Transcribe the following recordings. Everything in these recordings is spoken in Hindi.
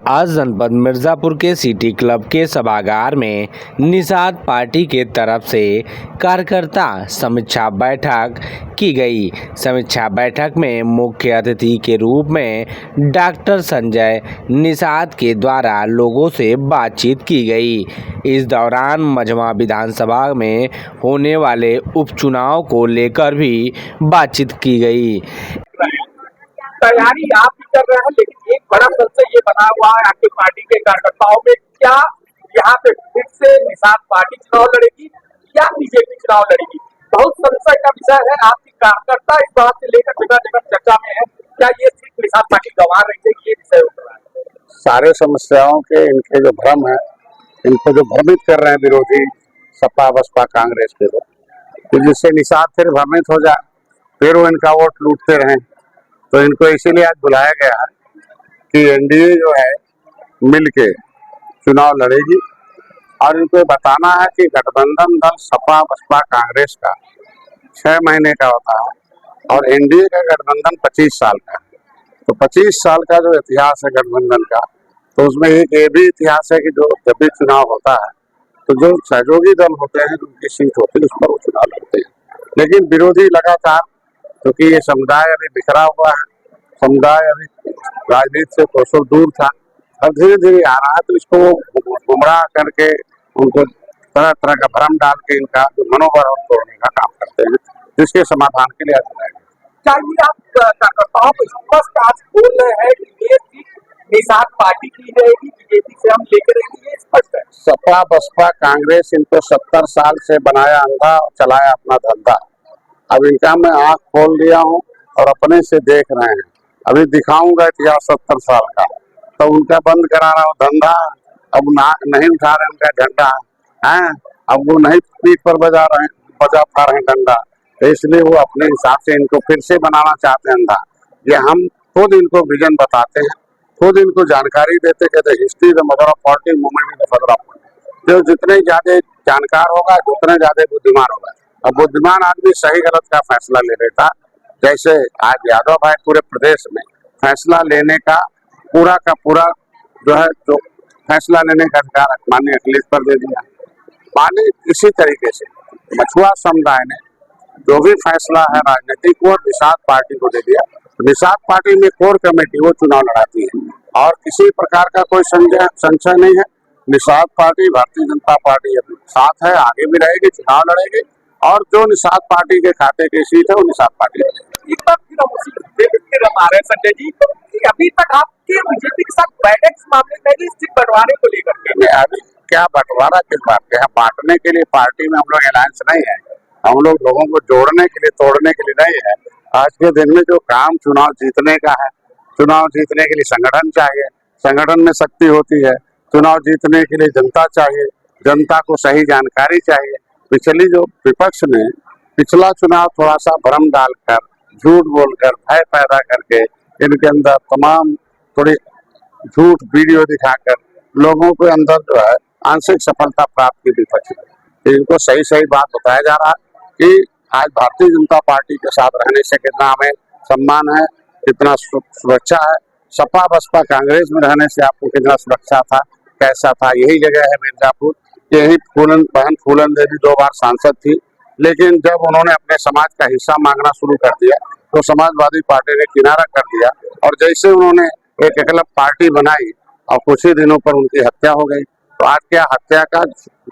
आज जनपद मिर्जापुर के सिटी क्लब के सभागार में निषाद पार्टी के तरफ से कार्यकर्ता समीक्षा बैठक की गई। समीक्षा बैठक में मुख्य अतिथि के रूप में डॉक्टर संजय निषाद के द्वारा लोगों से बातचीत की गई। इस दौरान मझवा विधानसभा में होने वाले उपचुनाव को लेकर भी बातचीत की गई। तैयारी आप भी कर रहे हैं, लेकिन एक बड़ा संशय ये बना हुआ है आपकी पार्टी के कार्यकर्ताओं में, क्या यहाँ पे फिर से निषाद पार्टी चुनाव लड़ेगी या बीजेपी चुनाव लड़ेगी? बहुत संशय का विषय है। आपकी कार्यकर्ता इस बात से लेकर जगह जगह चर्चा में है, क्या ये सिर्फ निषाद पार्टी गंवा रही है, ये विषय उठ रहा है। सारे समस्याओं के इनके जो भ्रम है, इनको जो भ्रमित कर रहे हैं विरोधी सपा बसपा कांग्रेस के लोग, तो जिससे निषाद फिर भ्रमित हो जाए, फिर वो इनका वोट लूटते रहें। तो इनको इसीलिए आज बुलाया गया है कि एनडीए जो है मिलके चुनाव लड़ेगी और इनको बताना है कि गठबंधन दल सपा बसपा कांग्रेस का 6 महीने का होता है और एनडीए का गठबंधन 25 साल का है। तो 25 साल का जो इतिहास है गठबंधन का, तो उसमें एक ये भी इतिहास है कि जो जब भी चुनाव होता है तो जो सहयोगी दल होते हैं, उनकी सीट होती है, उस पर वो चुनाव लड़ते हैं। लेकिन विरोधी लगातार, क्योंकि ये समुदाय अभी बिखरा हुआ है, समुदाय अभी राजनीति से कोसों दूर था और धीरे धीरे आ रहा है, तो इसको गुमराह करके उनको तरह तरह का भ्रम डाल के इनका जो मनोबल तोड़ने का काम करते हैं, जिसके समाधान के लिए आज बुलाया गया। चाहिए आप कार्यकर्ताओं को स्पष्ट आज बोल रहे हैं कि ये सीट निषाद पार्टी की रहेगी, बीजेपी से हम लेकर रहेंगे, ये स्पष्ट है। सपा बसपा कांग्रेस इनको 70 साल से बनाया अंधा और चलाया अपना धंधा। अब इनका मैं आंख खोल लिया हूँ और अपने से देख रहे हैं। अभी दिखाऊंगा इतिहास 70 साल का, तो उनका बंद करा रहा हूँ धंधा। अब नहीं उठा रहे उनका झंडा है, अब वो नहीं पीठ पर बजा पा रहे हैं डंडा, तो इसलिए वो अपने हिसाब से इनको फिर से बनाना चाहते हैं अंधा। ये हम खुद इनको विजन बताते हैं, खुद इनको जानकारी देते, कहते history the mother of politics, movement the father of politics. जो जितने ज्यादा जानकार होगा, उतने ज्यादा बुद्धिमान होगा। अब बुद्धिमान आदमी सही गलत का फैसला ले लेता, जैसे आज यादव भाई पूरे प्रदेश में फैसला लेने का पूरा जो है जो फैसला लेने का अधिकार माननीय अखिलेश पर दे दिया। माने इसी तरीके से मछुआ समुदाय ने जो भी फैसला है राजनीतिक, वो निषाद पार्टी को दे दिया। निषाद पार्टी में कोर कमेटी वो चुनाव लड़ाती है और किसी प्रकार का कोई संशय नहीं है। निषाद पार्टी भारतीय जनता पार्टी अपने साथ है, आगे भी रहेगी, चुनाव लड़ेगी और जो निषाद पार्टी के खाते की सीट है वो निषाद पार्टी रहेगी। एक बार फिर हम उसी मुद्दे पे आ रहे हैं संजय जी, कि अभी तक आपके बीजेपी के साथ बैठक इस मामले में सीट बंटवारे को लेकर के। अभी क्या बंटवारा किस बात के है? बांटने के लिए पार्टी में हम लोग अलायंस नहीं है, हम लोग लोगों को जोड़ने के लिए, तोड़ने के लिए नहीं है। आज के दिन में जो काम चुनाव जीतने का है, चुनाव जीतने के लिए संगठन चाहिए, संगठन में शक्ति होती है। चुनाव जीतने के लिए जनता चाहिए, जनता को सही जानकारी चाहिए। पिछली जो विपक्ष ने पिछला चुनाव थोड़ा सा भ्रम डालकर, झूठ बोलकर, भय पैदा करके इनके अंदर तमाम थोड़ी झूठ वीडियो दिखाकर लोगों के अंदर जो है आंशिक सफलता प्राप्त की विपक्ष ने। इनको सही सही बात बताया जा रहा है कि आज भारतीय जनता पार्टी के साथ रहने से कितना हमें सम्मान है, कितना सुरक्षा है। सपा बसपा कांग्रेस में रहने से आपको कितना सुरक्षा था, कैसा था। यही जगह है मिर्जापुर, यही बहन फूलन देवी 2 बार सांसद थी, लेकिन जब उन्होंने अपने समाज का हिस्सा मांगना शुरू कर दिया तो समाजवादी पार्टी ने किनारा कर दिया और जैसे उन्होंने एक एकल पार्टी बनाई और कुछ ही दिनों पर उनकी हत्या हो गई। तो आज क्या हत्या का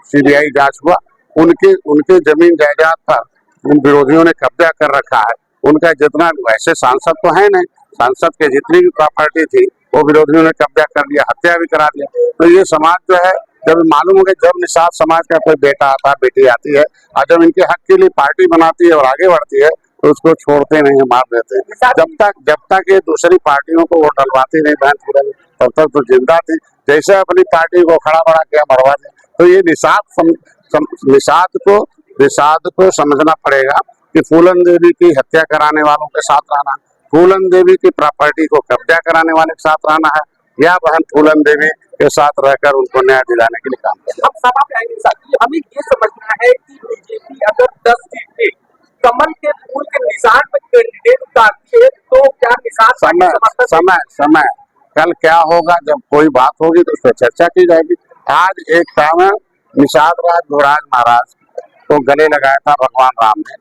सीबीआई जांच हुआ, उनके जमीन जायदाद पर उन विरोधियों ने कब्जा कर रखा है। उनका जितना, वैसे सांसद तो है नहीं, सांसद के जितनी भी प्रॉपर्टी थी वो विरोधियों ने कब्जा कर लिया, हत्या भी करा दिया। तो ये समाज जो है, जब मालूम हो गया, जब निषाद समाज का कोई बेटा आता है, बेटी आती है और जब इनके हक के लिए पार्टी बनाती है और आगे बढ़ती है, तो उसको छोड़ते नहीं, मार देते हैं। जब तक ये दूसरी पार्टियों को वोट डलवाती नहीं बहन, तब तक तो जिंदा थी। जैसे अपनी पार्टी को खड़ा बड़ा किया, मरवा दिया। तो ये निषाद को समझना पड़ेगा कि फूलन देवी की हत्या कराने वालों के साथ रहना, फूलन देवी की प्रॉपर्टी को कब्जा कराने वाले के साथ रहना है, या बहन फूलन देवी के साथ रहकर उनको न्याय दिलाने के लिए काम करना। अब सभा में आएंगे साथी, हमें ये समझना है कि बीजेपी अगर 10 सीटें कमल के फूल के निशान पर कैंडिडेट उतारती है, तो क्या निषाद समय कल क्या होगा, जब कोई बात होगी तो उस पर चर्चा की जाएगी। आज एक काम है, निषाद राज युवराज महाराज को गले लगाया था भगवान राम ने,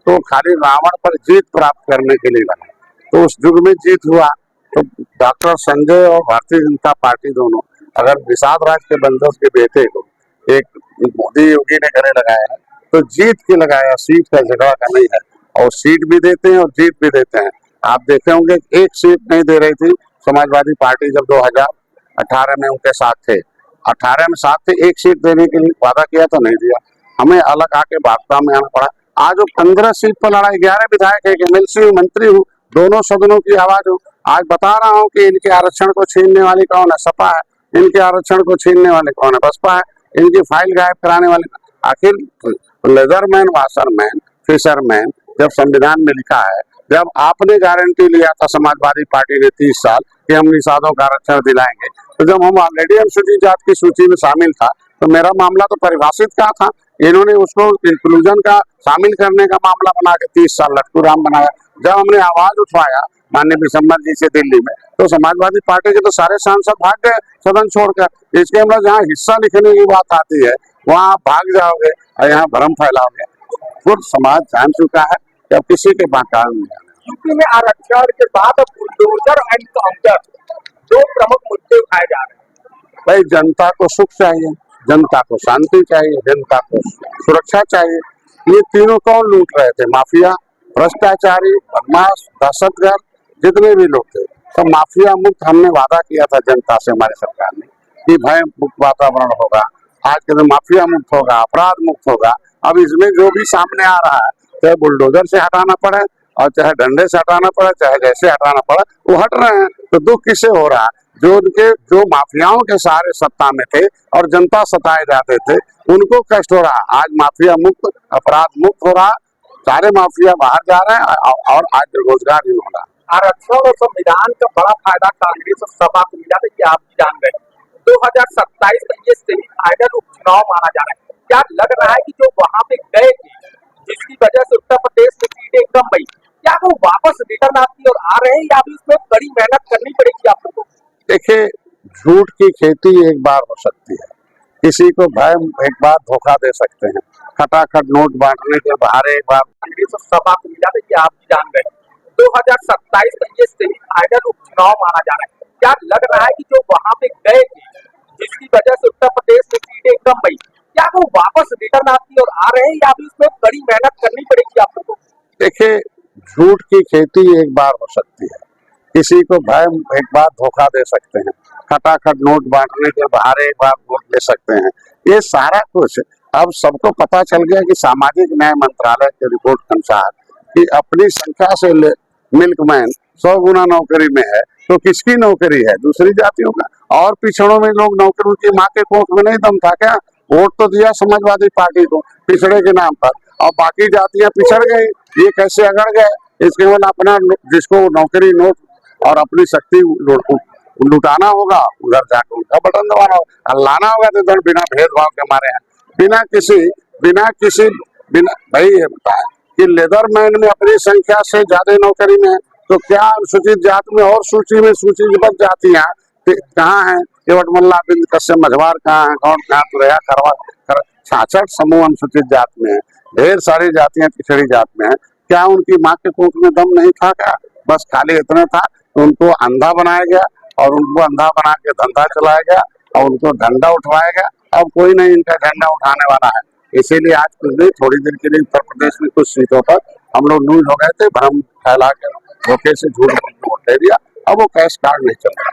तो खाली रावण पर जीत प्राप्त करने के लिए लगा, तो उस युग में जीत हुआ। तो डॉक्टर संजय और भारतीय जनता पार्टी दोनों अगर निषाद राज के बंदोबस्त के बेटे को एक मोदी योगी ने गले लगाया है, तो जीत के लगाया, सीट का झगड़ा का नहीं है। और सीट भी देते हैं और जीत भी देते हैं। आप देखे होंगे एक सीट नहीं दे रही थी समाजवादी पार्टी जब 2018 में उनके साथ थे, 18 में साथ थे, एक सीट देने के लिए वादा किया तो नहीं दिया, हमें अलग आके भाजपा में आना पड़ा। आज वो 15 सीट पर लड़ाई, 11 विधायक है, एमएलसी मंत्री हूँ, दोनों सदनों की आवाज हूँ। आज बता रहा हूँ कि इनके आरक्षण को छीनने वाली कौन है, सपा है, इनके आरक्षण को छीनने वाले कौन है, बसपा है, इनकी फाइल गायब कराने वाले। आखिर लेदरमैन, वाशरमैन, फिशरमैन जब संविधान में लिखा है, जब आपने गारंटी लिया था समाजवादी पार्टी ने 30 साल कि हम निषादों का आरक्षण दिलाएंगे, तो जब हम ऑलरेडी अनुसूचित जाति की सूची में शामिल था, तो मेरा मामला तो परिभाषित का था, इन्होंने उसको इंक्लूजन का शामिल करने का मामला बना के 30 साल लटकू राम बनाया। जब हमने आवाज उठवाया माननीय विशंबर जी से दिल्ली में, तो समाजवादी पार्टी के तो सारे सांसद भाग गए सदन छोड़कर। इसके हम जहाँ हिस्सा लिखने की बात आती है वहाँ आप भाग जाओगे और यहाँ भ्रम फैलाओगे। खुद समाज जान चुका है कि अब किसी के बाकान नहीं। यूपी में आरक्षण के बाद अब बुलडोजर एनकाउंटर, दो प्रमुख मुद्दे उठाए जा रहे हैं। भाई, जनता को सुख चाहिए, जनता को शांति चाहिए, जनता को सुरक्षा चाहिए। ये तीनों कौन लूट रहे थे? माफिया, भ्रष्टाचारी, बदमाश, दहशतगर्द, जितने भी लोग थे सब माफिया मुक्त। हमने वादा किया था जनता से, हमारी सरकार ने, कि भय मुक्त वातावरण होगा, आज के दिन माफिया मुक्त होगा, अपराध मुक्त होगा। अब इसमें जो भी सामने आ रहा है, चाहे बुलडोजर से हटाना पड़े और चाहे डंडे से हटाना पड़े, चाहे जैसे हटाना पड़े, वो हट रहे हैं। तो दुख किसे हो रहा है? जो माफियाओं के सहारे सत्ता में थे और जनता सताए जाते थे, उनको कष्ट हो रहा। आज माफिया मुक्त, अपराध मुक्त हो रहा, सारे माफिया बाहर जा रहे हैं और आज रोजगार भी हो रहा। आरक्षण और संविधान का बड़ा फायदा कांग्रेस और सपा को मिला था, ये आप भी जान गए। 2027 में ये सेमीफाइनल उपचुनाव माना जा रहा है। क्या लग रहा है कि जो वहां पे गए थे, जिसकी वजह से उत्तर प्रदेश में सीटें कम गई, क्या वो वापस रिटर्न आती और आ रहे हैं, या अभी इसमें कड़ी मेहनत करनी पड़ेगी आप लोगों को? देखिए, झूठ की खेती एक बार हो सकती है, किसी को भय एक बार धोखा दे सकते हैं, खटाखट नोट बांटने के बाहर एक बार। कांग्रेस और सपा को मिला था, ये आप भी जान गए। 2027 में ये सेमीफाइनल उपचुनाव माना जा रहा है। क्या लग रहा है कि जो वहां पे गए थे, जिसकी वजह से उत्तर प्रदेश में सीटें कम गई, क्या वो वापस रिटर्न आती और आ रहे हैं, या अभी इसमें कड़ी मेहनत करनी पड़ेगी आप लोगों को? देखिए, झूठ की खेती एक बार हो सकती है, किसी को भय एक बार धोखा दे सकते हैं, खटाखट नोट बांटने के बाहर एक बार वोट ले सकते हैं। ये सारा कुछ अब सबको पता चल गया कि सामाजिक न्याय मंत्रालय की रिपोर्ट के अनुसार कि अपनी संख्या से मिल्कमैन 100 गुना नौकरी में है, तो किसकी नौकरी है? दूसरी जातियों का। और पिछड़ों में लोग नौकरी, उनकी माँ के कोख में नहीं दम था क्या? वोट तो दिया समाजवादी पार्टी को पिछड़े के नाम पर, और बाकी जातियां पिछड़ गई। ये कैसे अगड़ गए? इसके केवल अपना जिसको नौकरी, नोट और अपनी शक्ति लुटाना होगा, उधर जाकर उनका बटन दबाना होगा, लाना होगा तो इधर बिना भेदभाव के हमारे यहाँ बिना किसी भाई ये बताया कि लेदरमैन में अपनी संख्या से ज्यादा नौकरी में है, तो क्या अनुसूचित जाति में और सूची में सूचीबद्ध जातियां कहाँ है? केवटमल्ला, बिंद, कश्यप, मझवार कहाँ है? कौन कहाँ? तुरैया, खरवा, 66 समूह अनुसूचित जाति में है, ढेर सारी जातियां पिछड़ी जाति में है। क्या उनकी माँ के कोख में दम नहीं था क्या? बस खाली इतना था, उनको अंधा बनाया गया और उनको अंधा बना के धंधा चलाया गया और उनको झंडा उठवाया गया। अब कोई नहीं इनका झंडा उठाने वाला है। इसीलिए आज कुछ नहीं, थोड़ी देर के लिए उत्तर प्रदेश में कुछ सीटों पर हम लोग न्यूज हो गए थे, भ्रम फैला के धोखे से झूठ बोल के वोट दे दिया। अब वो कैश कार्ड नहीं चल रहा।